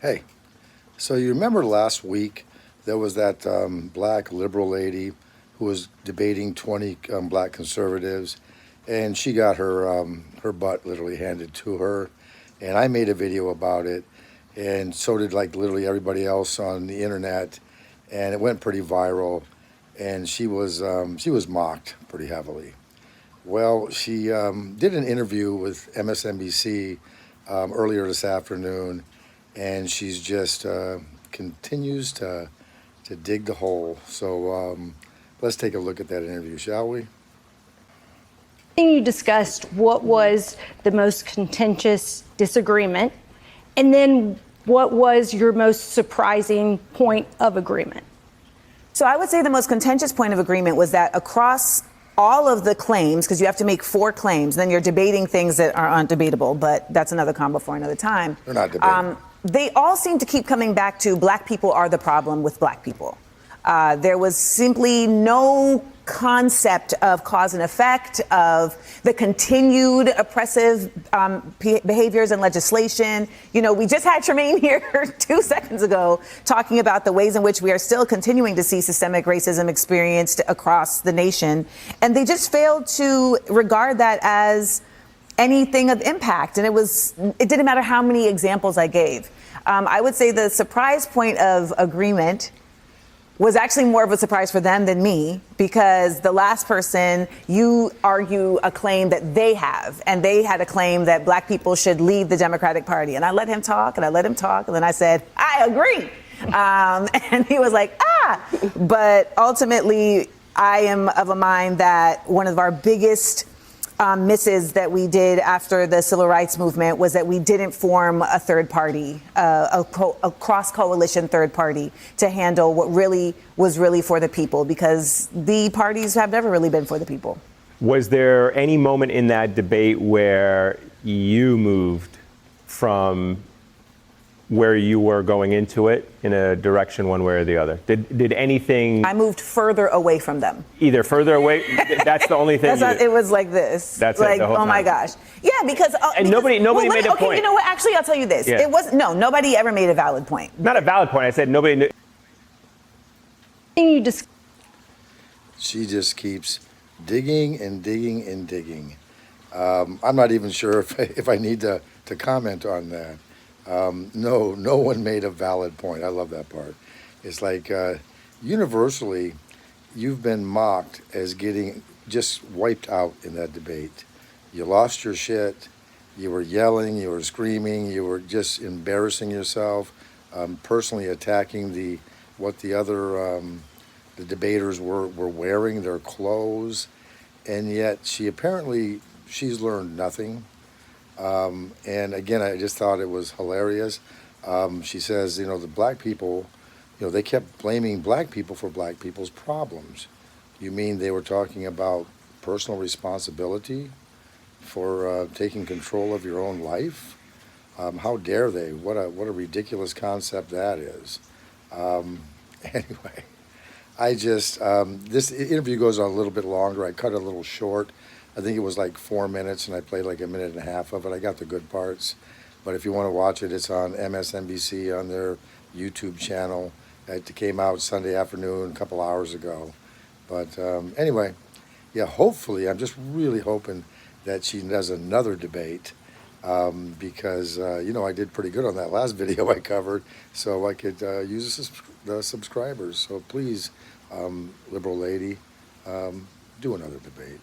Hey, so you remember last week there was that black liberal lady who was debating 20 black conservatives, and she got her butt literally handed to her, and I made a video about it, and so did like literally everybody else on the internet, and it went pretty viral, and she was mocked pretty heavily. Well, she did an interview with MSNBC earlier this afternoon, and she's just continues to dig the hole. So let's take a look at that interview, shall we? You discussed what was the most contentious disagreement, and then what was your most surprising point of agreement? So I would say the most contentious point of agreement was that across all of the claims, because you have to make 4 claims, then you're debating things that are undebatable, but that's another combo for another time. They're not debating. They all seem to keep coming back to black people are the problem with black people. There was simply no concept of cause and effect of the continued oppressive behaviors and legislation. You know, we just had Tremaine here 2 seconds ago talking about the ways in which we are still continuing to see systemic racism experienced across the nation. And they just failed to regard that as anything of impact. And it didn't matter how many examples I gave. I would say the surprise point of agreement was actually more of a surprise for them than me, because the last person, you argue a claim that they have, and they had a claim that black people should leave the Democratic Party. And I let him talk, and I let him talk, and then I said, I agree. And he was like, But ultimately, I am of a mind that one of our biggest misses that we did after the civil rights movement was that we didn't form a third party, a cross-coalition third party to handle what really was really for the people, because the parties have never really been for the people. Was there any moment in that debate where you moved from where you were going into it in a direction one way or the other? Did anything... I moved further away from them. Either further away? That's the only thing. It was like this. That's like, it, the whole time. Oh my gosh. Yeah, because... And nobody made a point. Okay, you know what? Actually, I'll tell you this. Yeah. Nobody ever made a valid point. Not a valid point. I said nobody... She just keeps digging and digging and digging. I'm not even sure if I need to comment on that. No one made a valid point. I love that part. It's like universally, you've been mocked as getting just wiped out in that debate. You lost your shit. You were yelling. You were screaming. You were just embarrassing yourself. Personally attacking what the other the debaters were wearing, their clothes, and yet she's learned nothing. And again, I just thought it was hilarious. She says, the black people, they kept blaming black people for black people's problems. You mean they were talking about personal responsibility for taking control of your own life? How dare they? What a ridiculous concept that is. Anyway, this interview goes on a little bit longer. I cut it a little short. I think it was like 4 minutes, and I played like a minute and a half of it. I got the good parts. But if you want to watch it, it's on MSNBC on their YouTube channel. It came out Sunday afternoon, a couple hours ago. But anyway, yeah, hopefully, I'm just really hoping that she does another debate because, I did pretty good on that last video I covered, so I could use the subscribers. So please, liberal lady, do another debate.